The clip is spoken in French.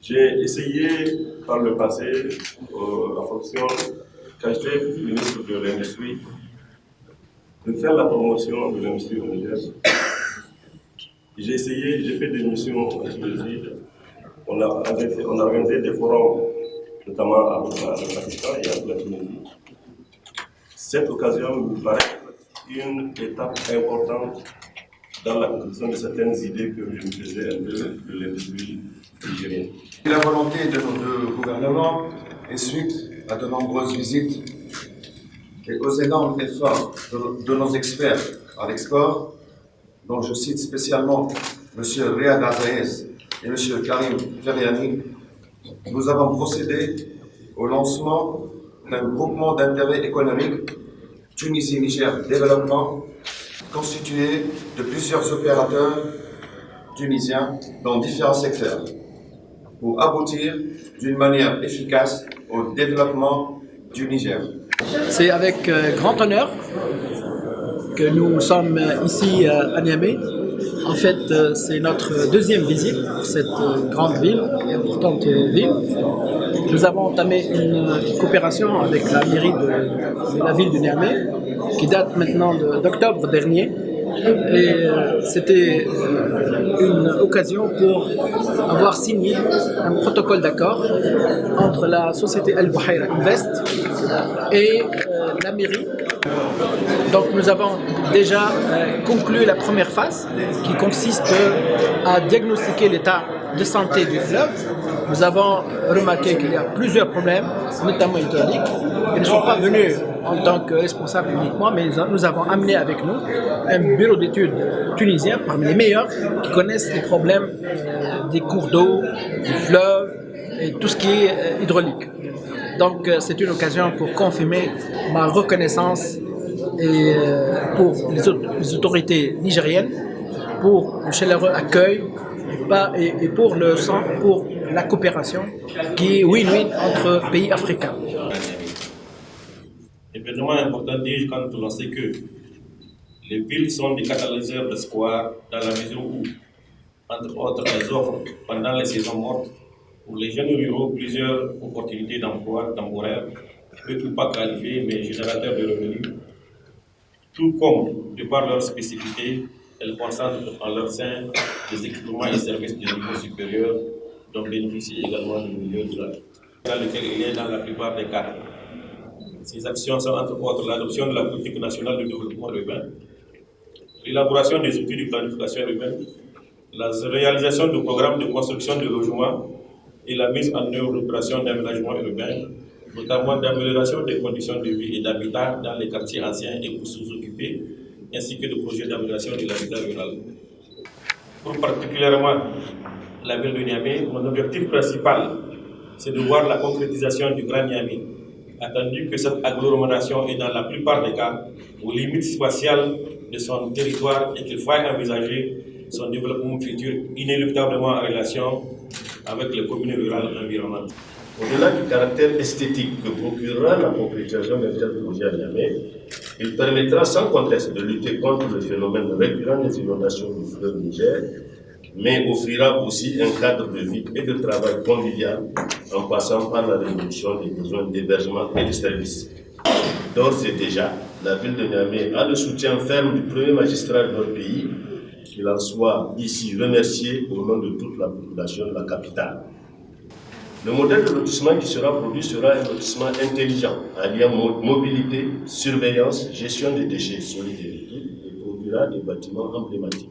J'ai essayé par le passé la fonction qu'HTF, ministre de l'Industrie, de faire la promotion de l'industrie au Niger. J'ai essayé, j'ai fait des missions exclusives. On a organisé des forums, notamment à Pakistan et à la Tunisie. Cette occasion me paraît une étape importante dans la concrétisation de certaines idées que je me faisais un peu de l'industrie nigérienne. La volonté de nos deux gouvernements est suite à de nombreuses visites et aux énormes efforts de nos experts à l'export, dont je cite spécialement M. Riyad Azaez et M. Karim Feriani. Nous avons procédé au lancement d'un groupement d'intérêt économique Tunisie-Niger Développement, constitué de plusieurs opérateurs tunisiens dans différents secteurs, pour aboutir d'une manière efficace au développement du Niger. C'est avec grand honneur que nous sommes ici à Niamey. En fait, c'est notre deuxième visite pour cette grande ville, importante ville. Nous avons entamé une coopération avec la mairie de la ville de Niamey, qui date maintenant d'octobre dernier. Et c'était une occasion pour avoir signé un protocole d'accord entre la société El Bouhaïra Invest et la mairie. Donc nous avons déjà conclu la première phase qui consiste à diagnostiquer l'état de santé du fleuve. Nous avons remarqué qu'il y a plusieurs problèmes, notamment hydrauliques. Ils ne sont pas venus en tant que responsables uniquement, mais nous avons amené avec nous un bureau d'études tunisien, parmi les meilleurs, qui connaissent les problèmes des cours d'eau, du fleuve et tout ce qui est hydraulique. Donc c'est une occasion pour confirmer ma reconnaissance et pour les autorités nigériennes, pour le chaleureux accueil et pour la coopération qui est win-win entre pays africains. Événement important déjà quand on sait que les villes sont des catalyseurs d'espoir dans la mesure où, entre autres, elles offrent pendant les saisons mortes pour les jeunes ruraux plusieurs opportunités d'emploi temporaires, peu ou pas qualifiées mais générateurs de revenus. Tout comme, de par leur spécificité, elles concentrent en leur sein des équipements et services de niveau supérieur dont bénéficient également le milieu rural, dans lequel il est dans la plupart des cas. Ces actions sont entre autres l'adoption de la politique nationale de développement urbain, l'élaboration des outils de planification urbaine, la réalisation de programmes de construction de logements et la mise en œuvre d'opérations d'aménagement urbain, notamment d'amélioration des conditions de vie et d'habitat dans les quartiers anciens et sous-occupés, ainsi que de projets d'amélioration de l'habitat rural. Pour particulièrement la ville de Niamey, mon objectif principal, c'est de voir la concrétisation du Grand Niamey, attendu que cette agglomération est dans la plupart des cas aux limites spatiales de son territoire et qu'il faille envisager son développement futur inéluctablement en relation avec les communes rurales environnantes. Au-delà du caractère esthétique que procurera la concrétisation d'un tel projet à Niamey, il permettra sans conteste de lutter contre le phénomène récurrent des inondations du fleuve Niger, mais offrira aussi un cadre de vie et de travail convivial en passant par la résolution des besoins d'hébergement et de services. D'ores et déjà, la ville de Niamey a le soutien ferme du premier magistrat de notre pays, qu'il en soit ici remercié au nom de toute la population de la capitale. Le modèle de lotissement qui sera produit sera un lotissement intelligent, alliant mobilité, surveillance, gestion des déchets solides et liquides et produira des bâtiments emblématiques.